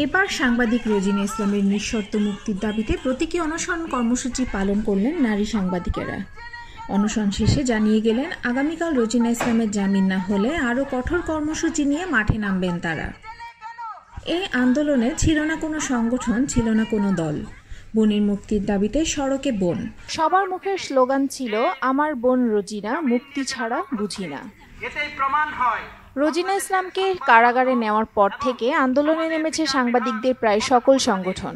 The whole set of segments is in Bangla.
এবার সাংবাদিক রোজিনা ইসলামের নিঃশর্ত মুক্তির দাবিতে প্রতীকী অনশন কর্মসূচি পালন করলেন নারী সাংবাদিকেরা। অনশন শেষে জানিয়ে গেলেন আগামীকাল রোজিনা ইসলামের জামিন না হলে আরও কঠোর কর্মসূচি নিয়ে মাঠে নামবেন তারা। এই আন্দোলনে ছিল না কোনো সংগঠন, ছিল না কোনো দল। বোনের মুক্তির দাবিতে সড়কে বোন। সবার মুখের স্লোগান ছিল আমার বোন রোজিনা, মুক্তি ছাড়া বুঝি না। এতেই প্রমাণ হয় রোজিনা ইসলামকে কারাগারে নেওয়ার পর থেকে আন্দোলনে নেমেছে সাংবাদিকদের প্রায় সকল সংগঠন।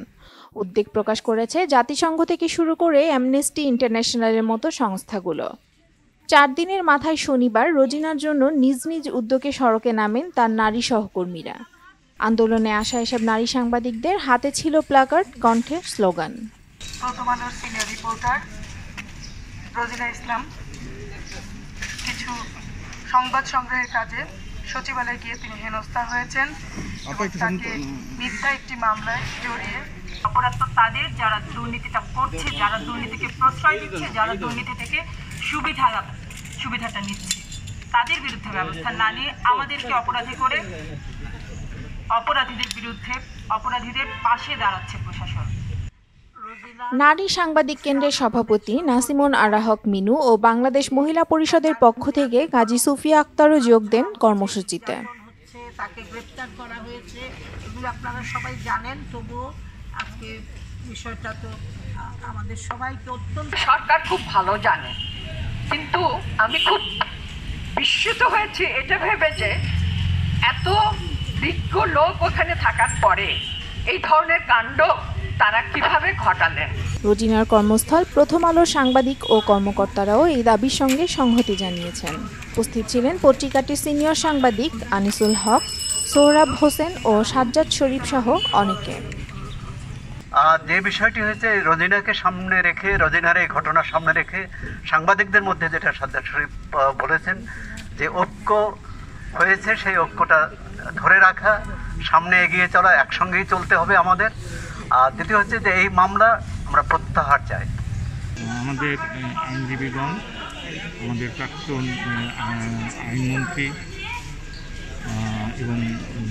উদ্বেগ প্রকাশ করেছে জাতিসংঘ থেকে শুরু করে অ্যামনেস্টি ইন্টারন্যাশনালের মতো সংস্থাগুলো। 4 দিনের মাথায় শনিবার রোজিনার জন্য নিজ নিজ উদ্যোগে সড়কে নামেন তার নারী সহকর্মীরা। আন্দোলনে আসা এসব নারী সাংবাদিকদের হাতে ছিল প্ল্যাকার্ড, কণ্ঠে স্লোগান। প্রথম আলোর সিনিয়র রিপোর্টার রোজিনা ইসলাম কিছু সংবাদ সংগ্রহের কাজে সচিবালয়ে গিয়ে তিনি হেনস্থা হয়েছেন এবং তাকে মিথ্যা একটি মামলায় জড়িয়ে অপরাধ তো তাদের যারা দুর্নীতিটা করছে, যারা দুর্নীতিকে প্রশ্রয় দিচ্ছে, যারা দুর্নীতি থেকে সুবিধাটা নিচ্ছে, তাদের বিরুদ্ধে ব্যবস্থা না নিয়ে আমাদেরকে অপরাধী করে অপরাধীদের বিরুদ্ধে অপরাধীদের পাশে দাঁড়াচ্ছে প্রশাসন। নারী সাংবাদিক কেন্দ্রের সভাপতি নাসিমন আরা হক মিনু ও বাংলাদেশ মহিলা পরিষদের পক্ষ থেকে কাজী সুফিয়া আক্তারও যোগ দেন কর্মসূচিতে। তাকে গ্রেফতার করা হয়েছে, এগুলো আপনারা সবাই জানেন, তবুও আজকে বিষয়টা তো আমাদের সবাইকে অত্যন্ত সরকার খুব ভালো জানে, কিন্তু আমি খুব বিস্মিত হয়েছি এটা ভেবে যে এত বিজ্ঞ লোক ওখানে থাকার পরে এই ধরনের কাণ্ড তারা কিভাবে ঘটালেন। রোজিনার কর্মস্থল প্রথম আলোর সাংবাদিক ও কর্মকর্তারাও এই দাবির সঙ্গে সংহতি জানিয়েছেন। উপস্থিত ছিলেন পত্রিকাটির সিনিয়র সাংবাদিক আনিসুল হক, সোহরাব হোসেন ও সাজ্জাদ শরীফ সহ অনেকে। যে বিষয়টি হয়েছে রোজিনাকে সামনে রেখে, রোজিনার এই ঘটনা সামনে রেখে সাংবাদিকদের মধ্যে যেটা সাজ্জাদ শরীফ বলেছেন যে ঐক্য হয়েছে, সেই ঐক্যটা ধরে রাখা, সামনে এগিয়ে চলা, একসঙ্গেই চলতে হবে আমাদের। আর দ্বিতীয় হচ্ছে যে এই মামলা আমরা প্রত্যাহার চাই। আমাদের আইনজীবীগণ, আমাদের প্রাক্তন আইনমন্ত্রী এবং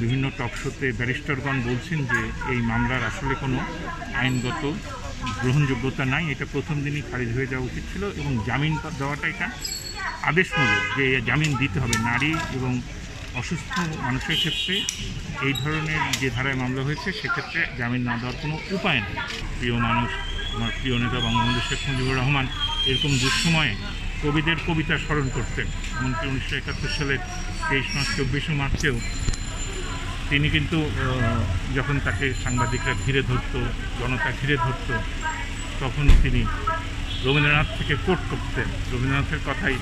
বিভিন্ন টকশোতে ব্যারিস্টারগণ বলছেন যে এই মামলার আসলে কোনো আইনগত গ্রহণযোগ্যতা নাই, এটা প্রথম দিনই খারিজ হয়ে যাওয়া উচিত ছিল এবং জামিন দেওয়াটা এটা আদেশমূলক যে জামিন দিতে হবে। নারী এবং অসুস্থ মানুষের ক্ষেত্রে এই ধরনের যে ধারায় মামলা হয়েছে সেক্ষেত্রে জামিন না দেওয়ার কোনো উপায় নেই। প্রিয় মানুষ, আমার প্রিয় নেতা বঙ্গবন্ধু শেখ মুজিবুর রহমান এরকম দুঃসময়ে কবিদের কবিতা স্মরণ করতেন। এমনকি 1971 সালের 23 মার্চ 24 মার্চেও তিনি কিন্তু যখন তাকে সাংবাদিকরা ঘিরে ধরত, জনতা ঘিরে ধরত, তখন তিনি রবীন্দ্রনাথ থেকে কোট করতেন, রবীন্দ্রনাথের কথাই।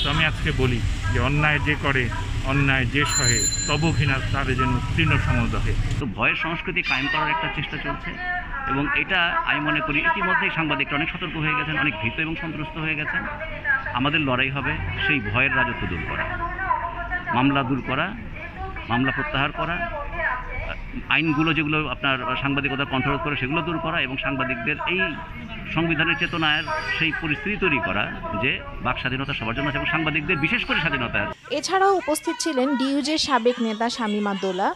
তো আমি আজকে বলি যে অন্যায় যে করে, অন্যায় যে সহে, তব ঘৃণা তার যেন তৃণ সমদহে। তো ভয়ের সংস্কৃতি কায়েম করার একটা চেষ্টা চলছে এবং এটা আমি মনে করি ইতিমধ্যেই সাংবাদিকরা অনেক সতর্ক হয়ে গেছেন, অনেক ভীত এবং সন্ত্রস্ত হয়ে গেছেন। আমাদের লড়াই হবে সেই ভয়ের রাজত্ব দূর করা, মামলা দূর করা, মামলা প্রত্যাহার করা, আইনগুলো যেগুলো আপনার সাংবাদিকতা কন্ট্রোল করে সেগুলো দূর করা এবং সাংবাদিকদের এই সংবিধানের চেতনার সেই পরিস্থিতি তৈরি করা যে বাক স্বাধীনতা সবার জন্য আছে এবং সাংবাদিকদের বিশেষ করে স্বাধীনতা। এছাড়াও উপস্থিত ছিলেন ডিইউজের সাবেক নেতা শামীমা দোলা,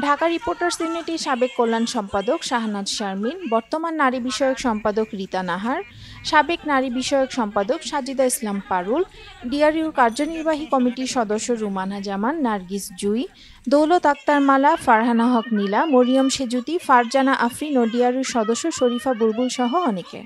ঢাকা রিপোর্টার্স ইউনিটির সাবেক কল্যাণ সম্পাদক শাহনাজ শারমিন, বর্তমান নারী বিষয়ক সম্পাদক রীতা নাহার, সাবেক নারী বিষয়ক সম্পাদক সাজিদা ইসলাম পারুল, ডিআরইউর কার্যনির্বাহী কমিটির সদস্য রুমানা জামান, নার্গিস জুই, দৌলত আক্তার মালা, ফারহানা হক নীলা, মরিয়ম সেজুতি, ফারজানা আফরিন ও ডিআরইউর সদস্য শরীফা বুলবুল সহ অনেকে।